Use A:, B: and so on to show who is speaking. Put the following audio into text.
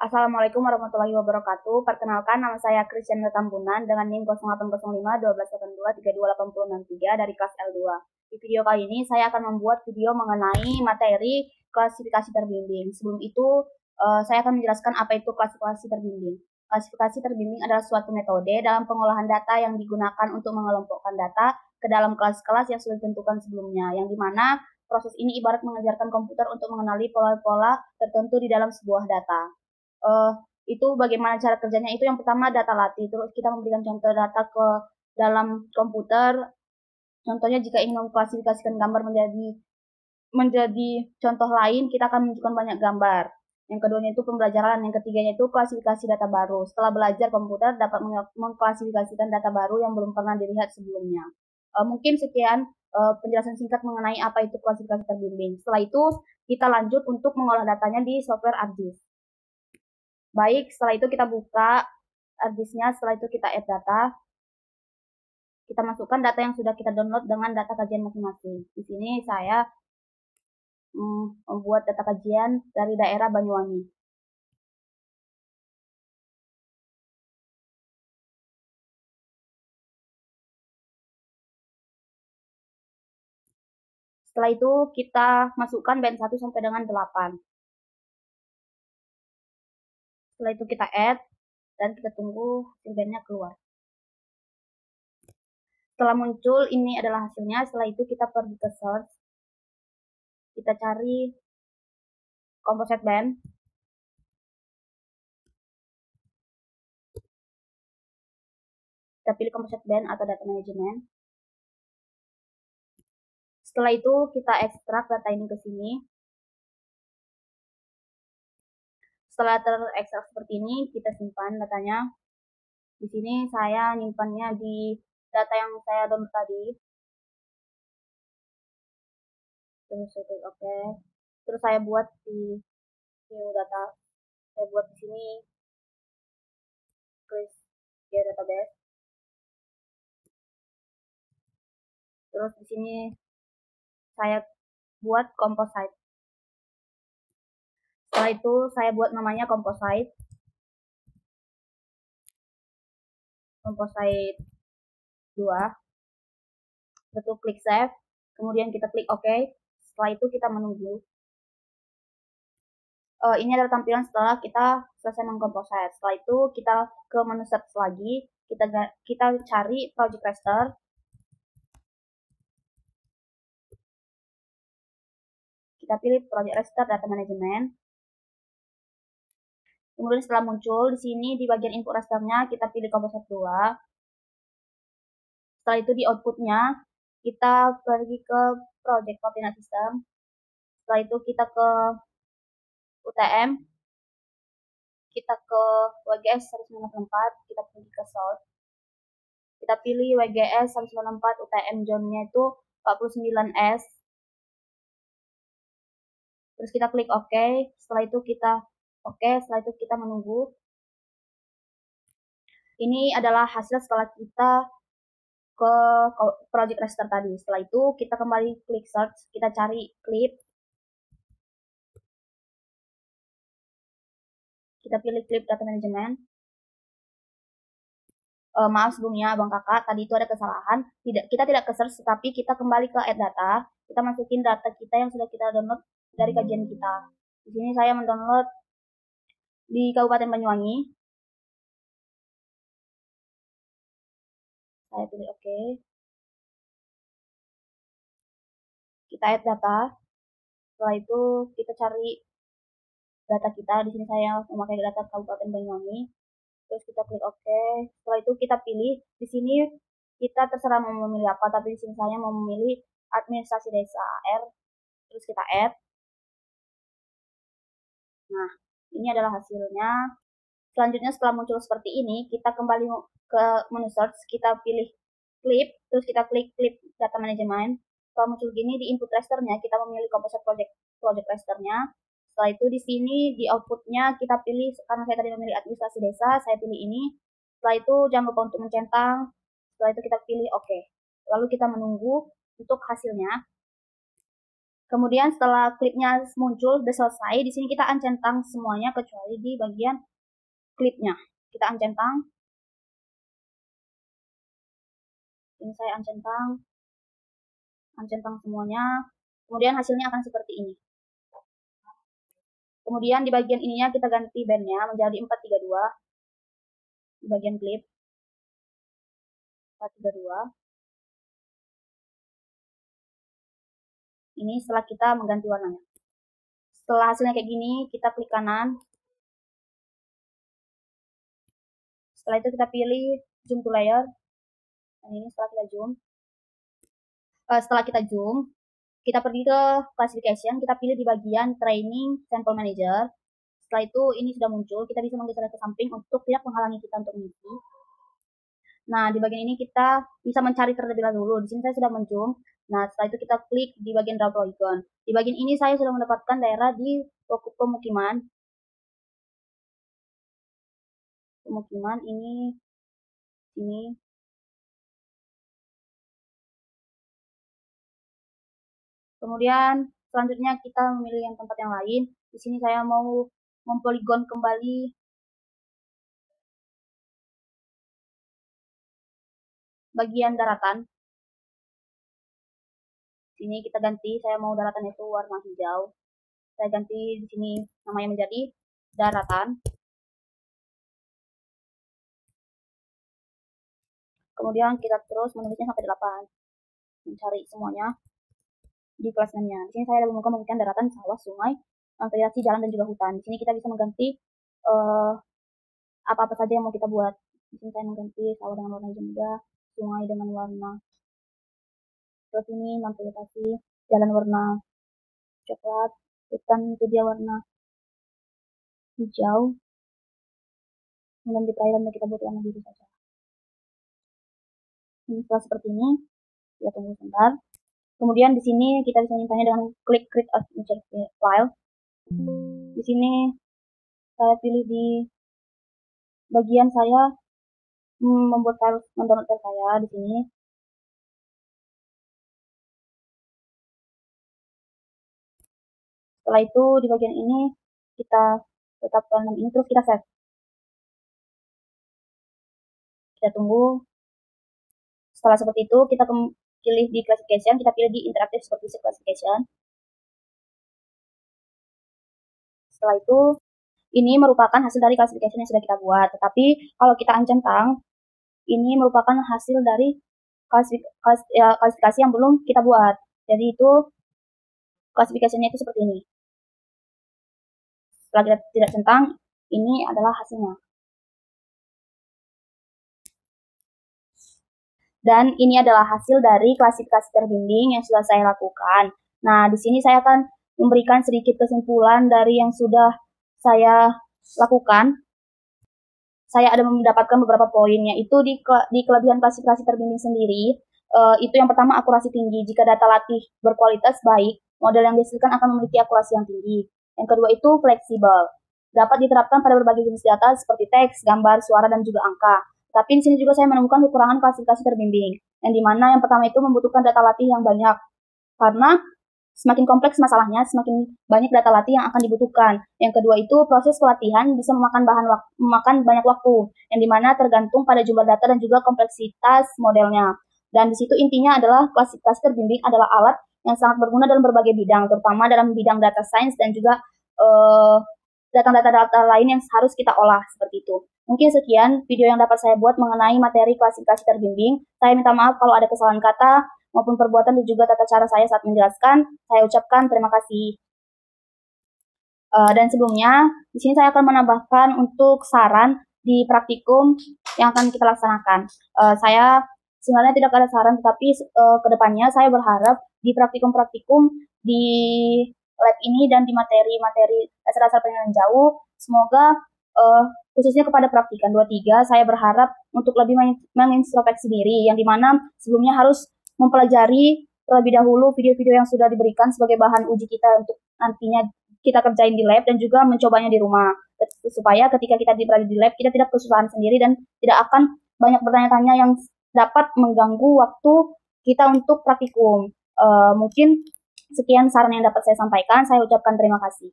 A: Assalamualaikum warahmatullahi wabarakatuh. Perkenalkan, nama saya Christian Tambunan dengan NIM 0805 1282 328063 dari kelas L2. Di video kali ini saya akan membuat video mengenai materi klasifikasi terbimbing. Sebelum itu, saya akan menjelaskan apa itu klasifikasi terbimbing. Klasifikasi terbimbing adalah suatu metode dalam pengolahan data yang digunakan untuk mengelompokkan data ke dalam kelas-kelas yang sudah ditentukan sebelumnya, yang dimana proses ini ibarat mengajarkan komputer untuk mengenali pola-pola tertentu di dalam sebuah data. uh, itu bagaimana cara kerjanya. Itu yang pertama data latih, terus kita memberikan contoh data ke dalam komputer. Contohnya jika ingin mengklasifikasikan gambar menjadi contoh lain, kita akan menunjukkan banyak gambar. Yang keduanya itu pembelajaran, yang ketiganya itu klasifikasi data baru. Setelah belajar, komputer dapat mengklasifikasikan data baru yang belum pernah dilihat sebelumnya. Mungkin sekian penjelasan singkat mengenai apa itu klasifikasi terbimbing. Setelah itu kita lanjut untuk mengolah datanya di software ArcGIS. Baik, setelah itu kita buka ArcGIS-nya, setelah itu kita add data. Kita masukkan data yang sudah kita download dengan data kajian masing-masing. Di sini saya membuat data kajian dari daerah Banyuwangi. Setelah itu kita masukkan band 1 sampai dengan 8. Setelah itu kita add dan kita tunggu hasil bandnya keluar. Setelah muncul, ini adalah hasilnya. Setelah itu kita pergi ke search. Kita cari composite band. Kita pilih composite band atau data management. Setelah itu kita ekstrak data ini ke sini. Setelah terekstrak seperti ini, kita simpan datanya. Di sini saya nyimpannya di data yang saya download tadi. Terus saya klik OK. Terus saya buat di new data. Saya buat di sini klik share database. Terus di sini saya buat composite. Setelah itu saya buat namanya composite 2. Lalu klik save. Kemudian kita klik OK. Setelah itu kita menunggu. Ini adalah tampilan setelah kita selesai mengcomposite. Setelah itu kita ke menu search lagi. Kita cari project raster. Kita pilih project raster data management. Kemudian setelah muncul di sini di bagian input rasternya kita pilih composite 2. Setelah itu di outputnya kita pergi ke project coordinate system. Setelah itu kita ke UTM, kita ke WGS 194, kita pergi ke source. Kita pilih WGS 194 UTM zone-nya itu 49S. Terus kita klik OK. Setelah itu kita menunggu. Ini adalah hasil setelah kita ke project raster tadi. Setelah itu kita kembali klik search, kita cari clip. Kita pilih clip data management. Maaf sebelumnya Bang Kakak, tadi itu ada kesalahan. Kita tidak ke search, tetapi kita kembali ke add data. Kita masukin data kita yang sudah kita download dari kajian kita. Di sini saya mendownload di Kabupaten Banyuwangi. Saya pilih OK. Kita add data. Setelah itu kita cari data kita. Di sini saya memakai data Kabupaten Banyuwangi. Terus kita klik OK. Setelah itu kita pilih. Di sini kita terserah mau memilih apa, tapi di sini saya mau memilih administrasi desa AR. Terus kita add. Nah, ini adalah hasilnya. Selanjutnya setelah muncul seperti ini, kita kembali ke menu search, kita pilih clip, terus kita klik clip data management. Setelah muncul gini di input rasternya, kita memilih composite project rasternya. Setelah itu di sini di outputnya kita pilih, karena saya tadi memilih administrasi desa, saya pilih ini. Setelah itu jangan lupa untuk mencentang. Setelah itu kita pilih OK. Lalu kita menunggu untuk hasilnya. Kemudian setelah klipnya muncul, udah selesai, di sini kita uncentang semuanya kecuali di bagian klipnya. Kita uncentang. Ini saya uncentang semuanya. Kemudian hasilnya akan seperti ini. Kemudian di bagian ininya kita ganti bandnya menjadi 432. Di bagian klip 432. Ini setelah kita mengganti warnanya. Setelah hasilnya kayak gini, kita klik kanan. Setelah itu kita pilih zoom to layer. Dan ini setelah kita zoom. Setelah kita zoom, kita pergi ke classification, kita pilih di bagian training sample manager. Setelah itu ini sudah muncul, kita bisa menggeser ke samping untuk tidak menghalangi kita untuk mengisi. Nah, di bagian ini kita bisa mencari terlebih dahulu. Di sini saya sudah menzoom. Nah, setelah itu kita klik di bagian draw polygon. Di bagian ini saya sudah mendapatkan daerah di pemukiman. Pemukiman ini. Kemudian selanjutnya kita memilih yang tempat yang lain. Di sini saya mau mempoligon kembali bagian daratan. Sini kita ganti, saya mau daratan itu warna hijau. Saya ganti di sini namanya menjadi daratan. Kemudian kita terus menulisnya sampai 8. Mencari semuanya di kelas 6-nya. Di sini saya ada memberikan daratan, sawah, sungai, vegetasi, jalan, dan juga hutan. Di sini kita bisa mengganti apa-apa saja yang mau kita buat. Di sini saya mengganti sawah dengan warna hijau muda, sungai dengan warna terus ini vegetasi, jalan warna coklat, hutan itu dia warna hijau. Kemudian di perairan kita buat warna biru saja. Ini setelah seperti ini, kita tunggu sebentar. Kemudian di sini kita bisa menyimpannya dengan klik create as insert file. Di sini saya pilih di bagian saya membuat file, mendownload file saya di sini. Setelah itu di bagian ini kita tetapkan ini, terus kita save. Kita tunggu. Setelah seperti itu kita pilih di classification, kita pilih di interactive supervisor classification. Setelah itu ini merupakan hasil dari classification yang sudah kita buat. Tetapi kalau kita uncentang, ini merupakan hasil dari klasifikasi yang belum kita buat. Jadi itu klasifikasinya itu seperti ini. Setelah kita tidak centang, ini adalah hasilnya. Dan ini adalah hasil dari klasifikasi terbimbing yang sudah saya lakukan. Nah, di sini saya akan memberikan sedikit kesimpulan dari yang sudah saya lakukan. Saya ada mendapatkan beberapa poin, yaitu di kelebihan klasifikasi terbimbing sendiri. Itu yang pertama, akurasi tinggi. Jika data latih berkualitas baik, model yang dihasilkan akan memiliki akurasi yang tinggi. Yang kedua itu fleksibel. Dapat diterapkan pada berbagai jenis data seperti teks, gambar, suara, dan juga angka. Tapi di sini juga saya menemukan kekurangan klasifikasi terbimbing, yang dimana yang pertama itu membutuhkan data latih yang banyak. Karena semakin kompleks masalahnya, semakin banyak data latih yang akan dibutuhkan. Yang kedua itu proses pelatihan bisa memakan banyak waktu, yang dimana tergantung pada jumlah data dan juga kompleksitas modelnya. Dan di situ intinya adalah klasifikasi terbimbing adalah alat yang sangat berguna dalam berbagai bidang, terutama dalam bidang data science dan juga data-data lain yang harus kita olah seperti itu. Mungkin sekian video yang dapat saya buat mengenai materi klasifikasi terbimbing. Saya minta maaf kalau ada kesalahan kata maupun perbuatan dan juga tata cara saya saat menjelaskan. Saya ucapkan terima kasih. Dan sebelumnya, di sini saya akan menambahkan untuk saran di praktikum yang akan kita laksanakan. Saya sebenarnya tidak ada saran, tetapi kedepannya saya berharap di praktikum-praktikum di lab ini dan di materi-materi dasar-dasar penilaian jauh, semoga khususnya kepada praktikan 23, saya berharap untuk lebih mengintrospeksi diri, yang dimana sebelumnya harus mempelajari terlebih dahulu video-video yang sudah diberikan sebagai bahan uji kita untuk nantinya kita kerjain di lab dan juga mencobanya di rumah, supaya ketika kita berada di lab kita tidak kesusahan sendiri dan tidak akan banyak bertanya-tanya yang dapat mengganggu waktu kita untuk praktikum. Mungkin Sekian saran yang dapat saya sampaikan. Saya ucapkan terima kasih.